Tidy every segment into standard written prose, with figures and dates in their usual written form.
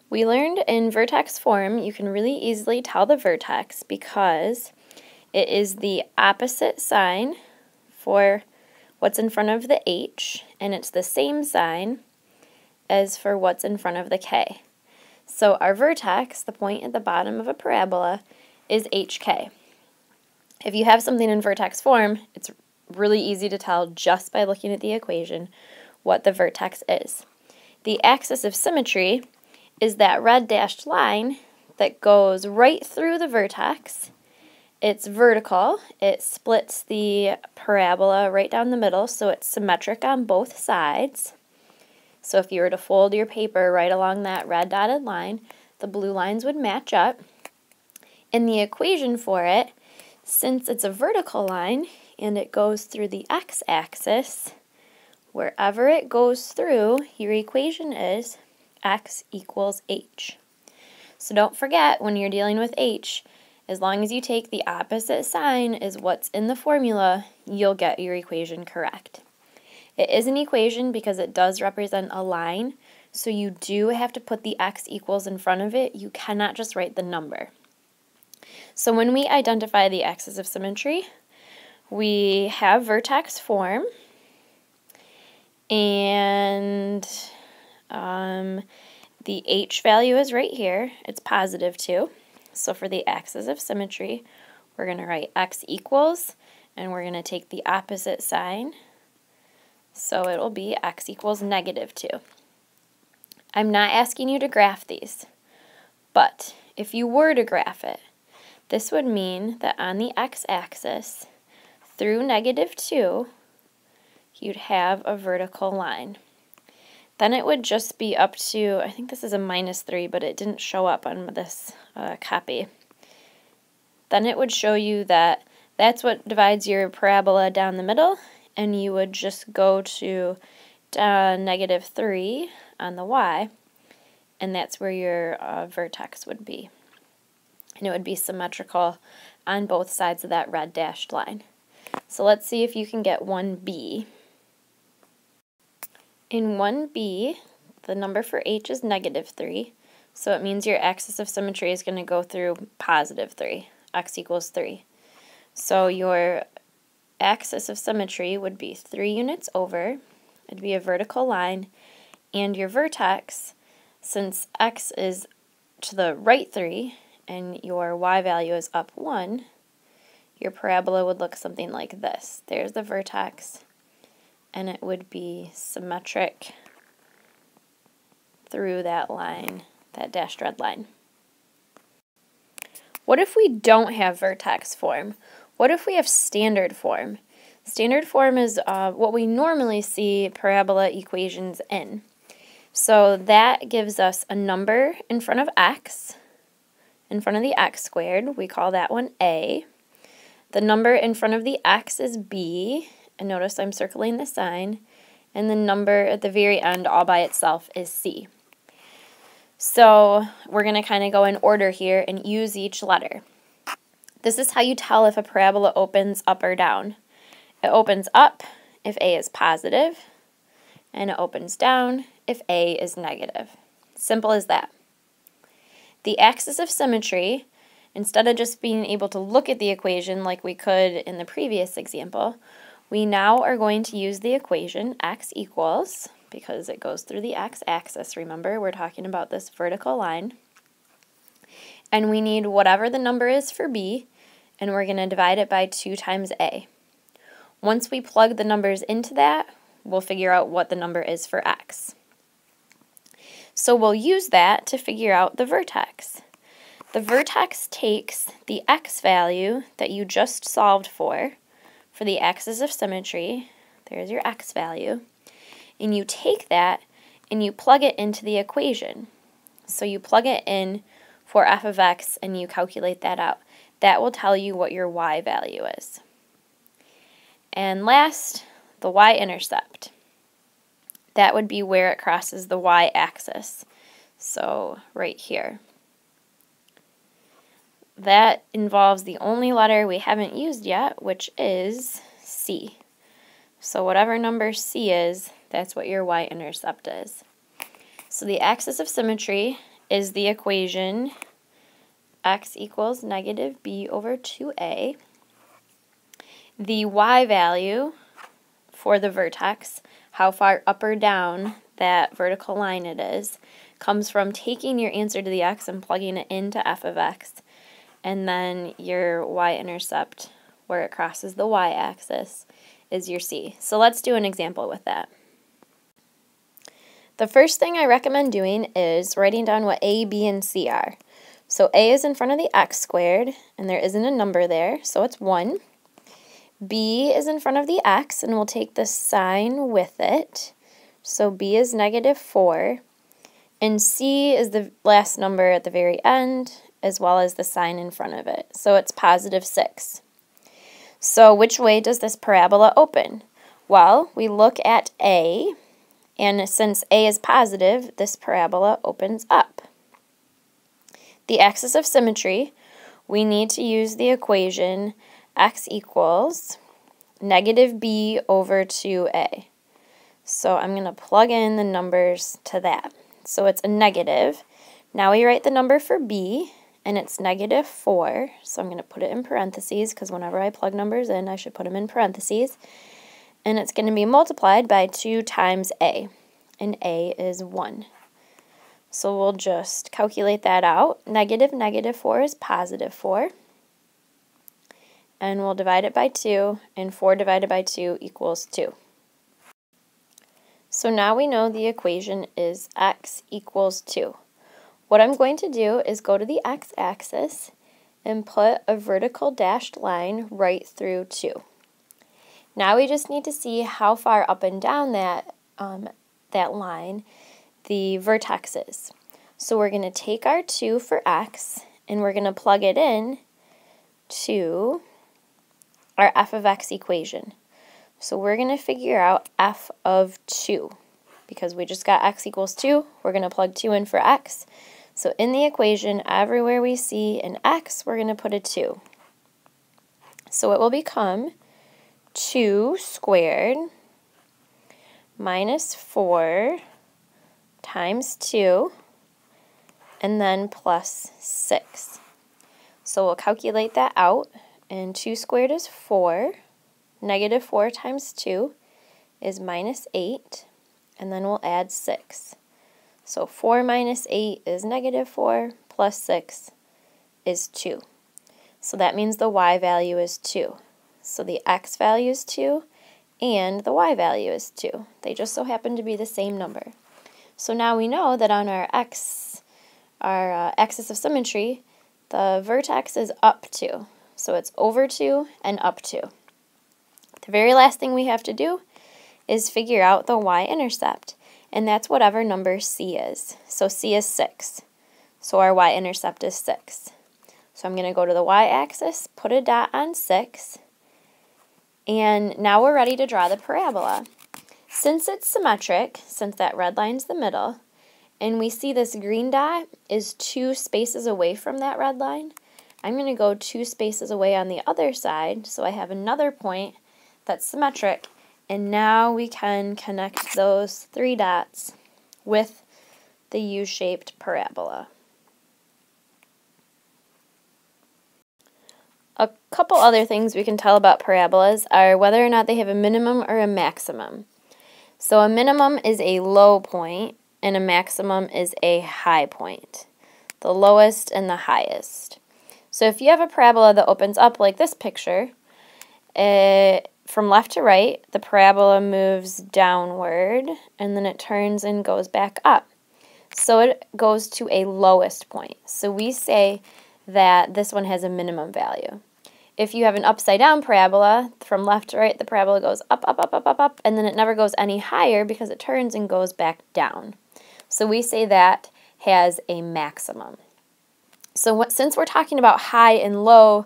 We learned in vertex form you can really easily tell the vertex because it is the opposite sign for what's in front of the H, and it's the same sign as for what's in front of the K. So our vertex, the point at the bottom of a parabola, is HK. If you have something in vertex form, it's really easy to tell just by looking at the equation what the vertex is. The axis of symmetry is that red dashed line that goes right through the vertex. It's vertical. It splits the parabola right down the middle, so it's symmetric on both sides. So if you were to fold your paper right along that red dotted line, the blue lines would match up. And the equation for it, since it's a vertical line and it goes through the x-axis, wherever it goes through, your equation is x equals h. So don't forget, when you're dealing with h, as long as you take the opposite sign as what's in the formula, you'll get your equation correct. It is an equation because it does represent a line, so you do have to put the x equals in front of it. You cannot just write the number. So when we identify the axis of symmetry, we have vertex form, and the h value is right here. It's positive 2. So for the axis of symmetry, we're going to write x equals, and we're going to take the opposite sign. So it will be x equals negative 2. I'm not asking you to graph these, but if you were to graph it, this would mean that on the x-axis, through negative 2, you'd have a vertical line. Then it would just be up to, I think this is a minus 3, but it didn't show up on this copy. Then it would show you that that's what divides your parabola down the middle, and you would just go to negative 3 on the y, and that's where your vertex would be. And it would be symmetrical on both sides of that red dashed line. So let's see if you can get 1b. In 1b, the number for h is negative 3, so it means your axis of symmetry is going to go through positive 3, x equals 3. So your axis of symmetry would be 3 units over. It'd be a vertical line, and your vertex, since x is to the right 3 and your y value is up 1, your parabola would look something like this. There's the vertex, and it would be symmetric through that line, that dashed red line. What if we don't have vertex form? What if we have standard form? Standard form is what we normally see parabola equations in. So that gives us a number in front of x, in front of the x squared. We call that one a. The number in front of the x is b, and notice I'm circling the sign, and the number at the very end all by itself is c. So we're going to kind of go in order here and use each letter. This is how you tell if a parabola opens up or down. It opens up if a is positive, and it opens down if a is negative. Simple as that. The axis of symmetry, instead of just being able to look at the equation like we could in the previous example, we now are going to use the equation x equals, because it goes through the x-axis, remember, we're talking about this vertical line, and we need whatever the number is for b, and we're going to divide it by 2 times a. Once we plug the numbers into that, we'll figure out what the number is for x. So we'll use that to figure out the vertex. The vertex takes the x value that you just solved for the axis of symmetry, there's your x value, and you take that and you plug it into the equation. So you plug it in for f of x and you calculate that out. That will tell you what your y value is. And last, the y-intercept. That would be where it crosses the y-axis. So right here. That involves the only letter we haven't used yet, which is c. So whatever number c is, that's what your y-intercept is. So the axis of symmetry is the equation x equals negative b over 2a. The y value for the vertex, how far up or down that vertical line it is, comes from taking your answer to the x and plugging it into f of x, and then your y-intercept, where it crosses the y-axis, is your c. So let's do an example with that. The first thing I recommend doing is writing down what a, b, and c are. So a is in front of the x squared, and there isn't a number there, so it's 1. B is in front of the x, and we'll take the sign with it. So b is negative 4. And c is the last number at the very end, as well as the sign in front of it. So it's positive 6. So which way does this parabola open? Well, we look at a, and since a is positive, this parabola opens up. The axis of symmetry, we need to use the equation x equals negative b over 2a. So I'm going to plug in the numbers to that. So it's a negative. Now we write the number for b, and it's negative 4. So I'm going to put it in parentheses, because whenever I plug numbers in, I should put them in parentheses. And it's going to be multiplied by 2 times a, and a is 1. So we'll just calculate that out. Negative 4 is positive 4. And we'll divide it by 2, and 4 divided by 2 equals 2. So now we know the equation is x equals 2. What I'm going to do is go to the x-axis and put a vertical dashed line right through 2. Now we just need to see how far up and down that line the vertex is. So we're going to take our 2 for x, and we're going to plug it in to our f of x equation. So we're going to figure out f of 2. Because we just got x equals 2, we're going to plug 2 in for x. So in the equation, everywhere we see an x, we're going to put a 2. So it will become 2 squared minus 4 times 2, and then plus 6. So we'll calculate that out, and 2 squared is 4. Negative 4 times 2 is minus 8, and then we'll add 6. So 4 minus 8 is negative 4, plus 6 is 2. So that means the y value is 2. So the x value is 2, and the y value is 2. They just so happen to be the same number. So now we know that on our axis of symmetry, the vertex is up 2. So it's over 2 and up 2. The very last thing we have to do is figure out the y-intercept, and that's whatever number c is. So c is 6. So our y-intercept is 6. So I'm going to go to the y-axis, put a dot on 6, and now we're ready to draw the parabola. Since it's symmetric, since that red line's the middle, and we see this green dot is 2 spaces away from that red line, I'm going to go 2 spaces away on the other side, so I have another point that's symmetric, and now we can connect those 3 dots with the U-shaped parabola. A couple other things we can tell about parabolas are whether or not they have a minimum or a maximum. So a minimum is a low point, and a maximum is a high point, the lowest and the highest. So if you have a parabola that opens up like this picture, from left to right, the parabola moves downward, and then it turns and goes back up. So it goes to a lowest point. So we say that this one has a minimum value. If you have an upside down parabola, from left to right, the parabola goes up, up, up, up, up, up, and then it never goes any higher because it turns and goes back down. So we say that has a maximum. So since we're talking about high and low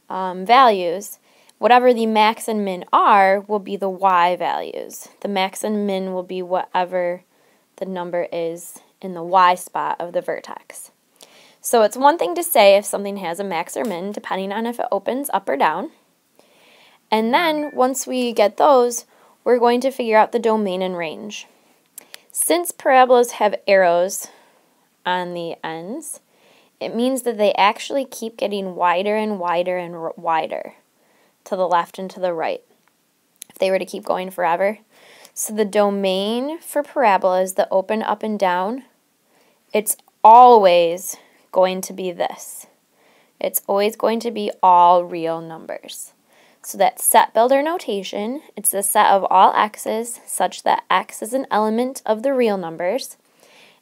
values, whatever the max and min are will be the y values. The max and min will be whatever the number is in the y spot of the vertex. So it's one thing to say if something has a max or min, depending on if it opens up or down. And then once we get those, we're going to figure out the domain and range. Since parabolas have arrows on the ends, it means that they actually keep getting wider and wider and wider to the left and to the right if they were to keep going forever. So the domain for parabolas that open up and down, it's always going to be this. It's always going to be all real numbers. So that set builder notation, it's the set of all x's such that x is an element of the real numbers.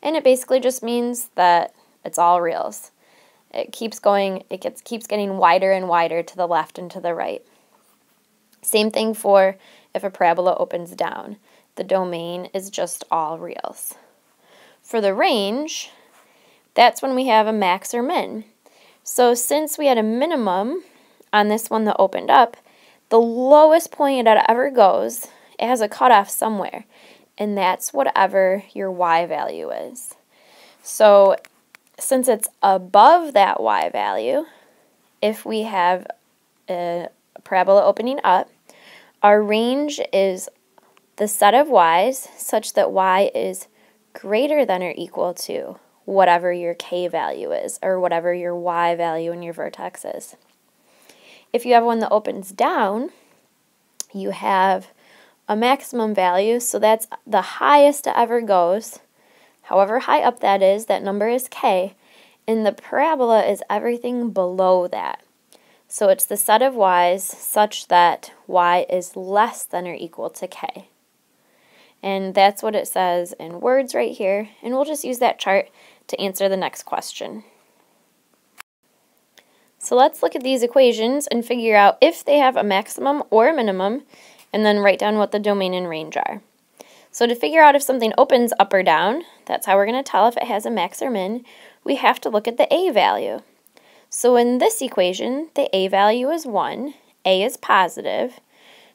And it basically just means that it's all reals. It keeps going, keeps getting wider and wider to the left and to the right. Same thing for if a parabola opens down. The domain is just all reals. For the range, that's when we have a max or min. So since we had a minimum on this one that opened up, the lowest point it ever goes, it has a cutoff somewhere, and that's whatever your y value is. So since it's above that y value, if we have a parabola opening up, our range is the set of y's such that y is greater than or equal to whatever your k value is, or whatever your y value in your vertex is. If you have one that opens down, you have a maximum value, so that's the highest it ever goes. However high up that is, that number is k, and the parabola is everything below that. So it's the set of y's such that y is less than or equal to k. And that's what it says in words right here, and we'll just use that chart to answer the next question. So let's look at these equations and figure out if they have a maximum or a minimum, and then write down what the domain and range are. So to figure out if something opens up or down, that's how we're going to tell if it has a max or min, we have to look at the a value. So in this equation, the a value is 1, a is positive,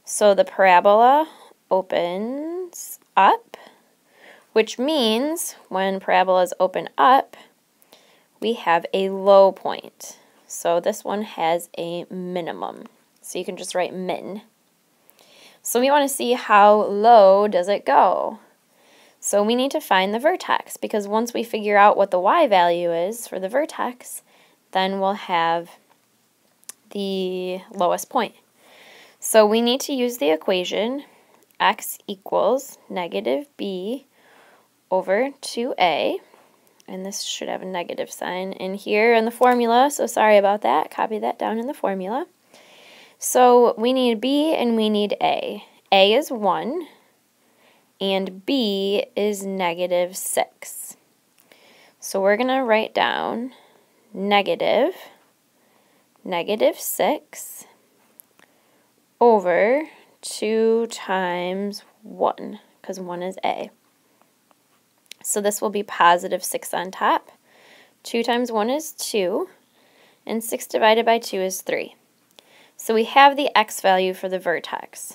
so the parabola opens up, which means when parabolas open up, we have a low point. So this one has a minimum. So you can just write min. So we want to see how low does it go. So we need to find the vertex, because once we figure out what the y value is for the vertex, then we'll have the lowest point. So we need to use the equation x equals negative b over 2a. And this should have a negative sign in here in the formula, so sorry about that. Copy that down in the formula. So we need b and we need a. A is 1, and b is negative 6. So we're going to write down negative 6 over 2 times 1, because 1 is a. So this will be positive 6 on top. 2 times 1 is 2, and 6 divided by 2 is 3. So we have the x value for the vertex.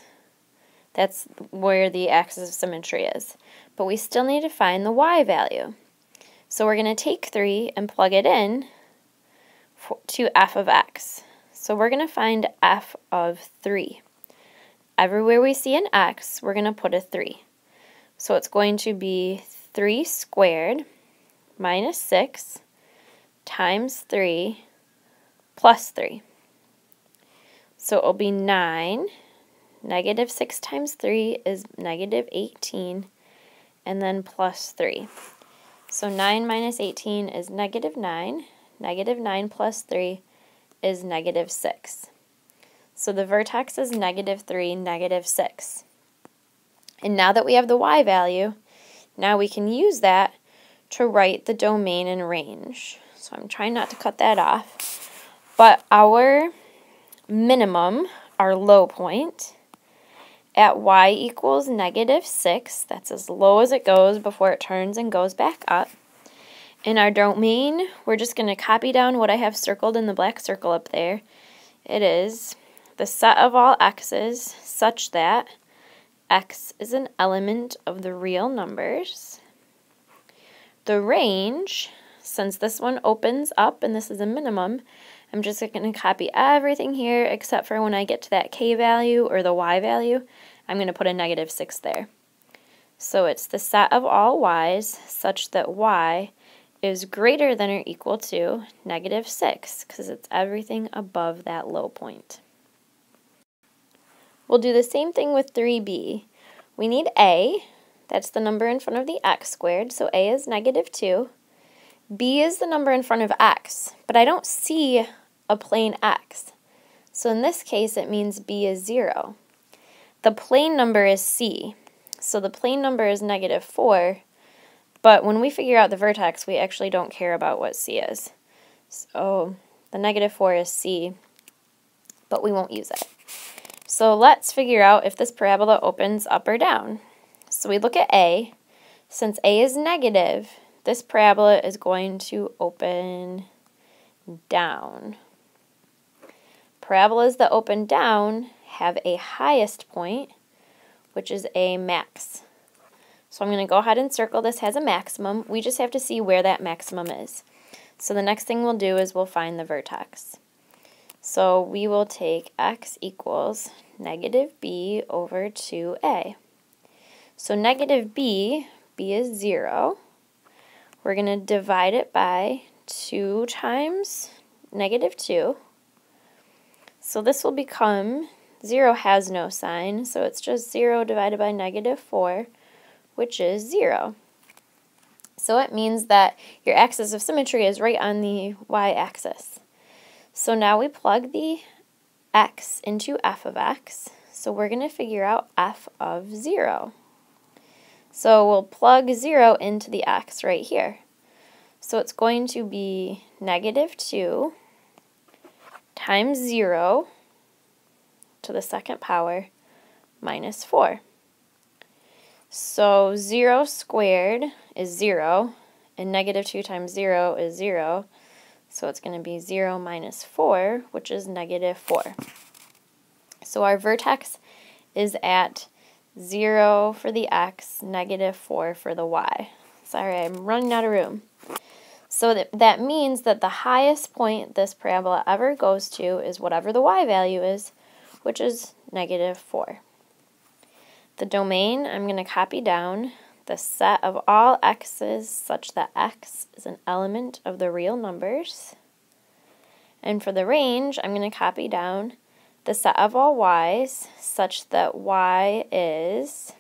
That's where the axis of symmetry is. But we still need to find the y value. So we're going to take 3 and plug it in to f of x. So we're going to find f of 3. Everywhere we see an x, we're going to put a 3. So it's going to be 3 squared minus 6 times 3 plus 3. So it will be 9. Negative 6 times 3 is negative 18, and then plus 3. So 9 minus 18 is negative 9. Negative 9 plus 3 is negative 6. So the vertex is negative 3, negative 6. And now that we have the y value, now we can use that to write the domain and range. So I'm trying not to cut that off. But our minimum, our low point, at y equals negative 6, that's as low as it goes before it turns and goes back up. In our domain, we're just going to copy down what I have circled in the black circle up there. It is the set of all x's such that x is an element of the real numbers. The range, since this one opens up and this is a minimum, I'm just going to copy everything here except for when I get to that k value or the y value, I'm going to put a negative 6 there. So it's the set of all y's such that y is greater than or equal to -6 because it's everything above that low point. We'll do the same thing with 3b. We need a, that's the number in front of the x squared, so a is -2. B is the number in front of x, but I don't see a plane x. So in this case, it means B is 0. The plane number is C, so the plane number is -4, but when we figure out the vertex, we actually don't care about what C is. So the -4 is C, but we won't use it. So let's figure out if this parabola opens up or down. So we look at A. Since A is negative, this parabola is going to open down. Parabolas that open down have a highest point, which is a max. So I'm going to go ahead and circle this as a maximum. We just have to see where that maximum is. So the next thing we'll do is we'll find the vertex. So we will take x equals -b over 2a. So -b, b is 0. We're going to divide it by 2 times -2. So this will become, 0 has no sign, so it's just 0 divided by -4, which is 0. So it means that your axis of symmetry is right on the y-axis. So now we plug the x into f of x, so we're going to figure out f of 0. So we'll plug 0 into the x right here. So it's going to be -2 times 0 to the second power minus 4. So 0 squared is 0, and -2 times 0 is 0. So it's going to be 0 minus 4, which is -4. So our vertex is at 0 for the x, -4 for the y. Sorry, I'm running out of room. So that means that the highest point this parabola ever goes to is whatever the y value is, which is -4. The domain, I'm going to copy down the set of all x's such that x is an element of the real numbers. And for the range, I'm going to copy down the set of all y's such that y is,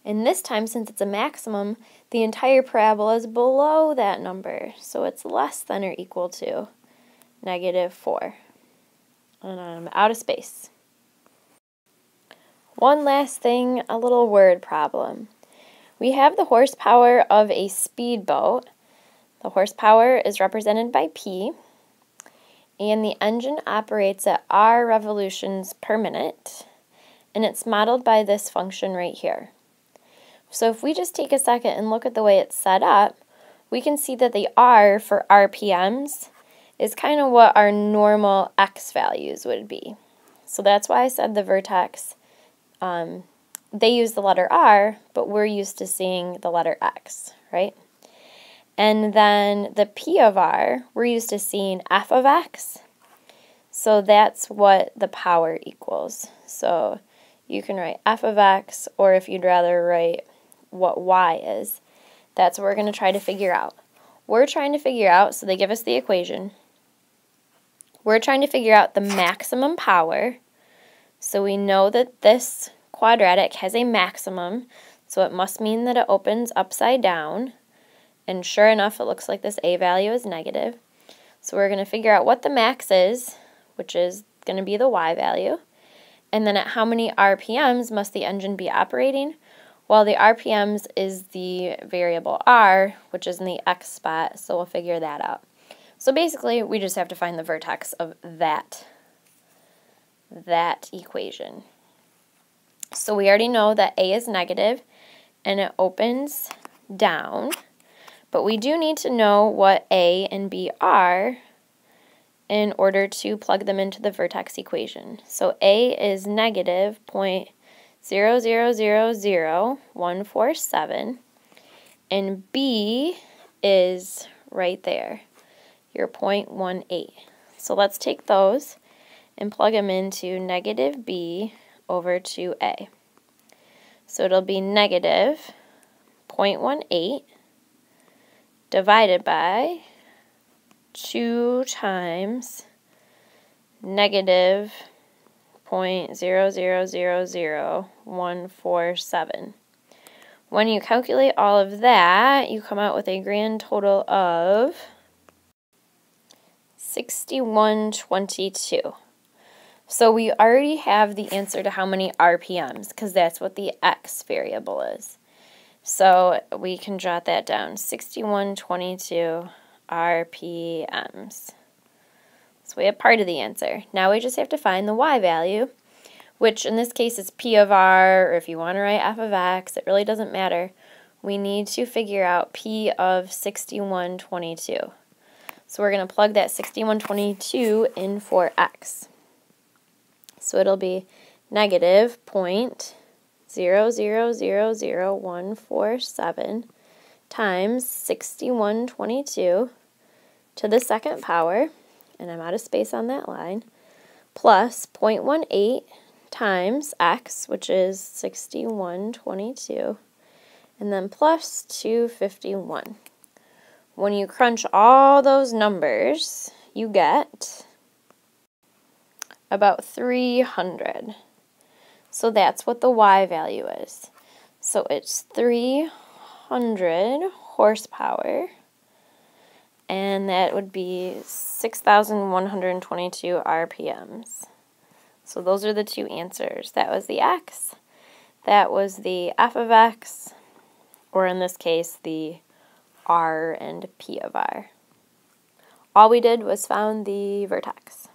and this time since it's a maximum, the entire parabola is below that number, so it's less than or equal to -4. And I'm out of space. One last thing, a little word problem. We have the horsepower of a speedboat. The horsepower is represented by P, and the engine operates at R revolutions per minute, and it's modeled by this function right here. So if we just take a second and look at the way it's set up, we can see that the R for RPMs is kind of what our normal X values would be. So that's why I said the vertex, they use the letter R, but we're used to seeing the letter X, right? And then the P of R, we're used to seeing F of X. So that's what the power equals. So you can write F of X, or if you'd rather write what Y is, that's what we're going to try to figure out. We're trying to figure out, so they give us the equation. We're trying to figure out the maximum power. So we know that this quadratic has a maximum, so it must mean that it opens upside down. And sure enough, it looks like this A value is negative. So we're going to figure out what the max is, which is going to be the Y value. And then at how many RPMs must the engine be operating? Well, the RPMs is the variable R, which is in the X spot, so we'll figure that out. So basically, we just have to find the vertex of that equation. So we already know that A is negative, and it opens down. But we do need to know what A and B are in order to plug them into the vertex equation. So A is negative 0.0000147, and B is right there, your 0.18. So let's take those and plug them into negative B over 2A. So it'll be negative 0.18 divided by 2 times negative 0.0000147. When you calculate all of that, you come out with a grand total of 6122. So we already have the answer to how many RPMs, because that's what the X variable is. So we can jot that down, 6122 RPMs. So we have part of the answer. Now we just have to find the Y value, which in this case is P of R, or if you want to write F of X, it really doesn't matter. We need to figure out P of 6122. So we're going to plug that 6122 in for X. So it'll be negative 0.0000147 times 6122 to the second power, and I'm out of space on that line, plus 0.18 times X, which is 6122, and then plus 251. When you crunch all those numbers, you get about 300. So that's what the Y value is. So it's 300 horsepower, and that would be 6,122 RPMs. So those are the two answers. That was the X, that was the F of X, or in this case, the R and P of R. All we did was found the vertex.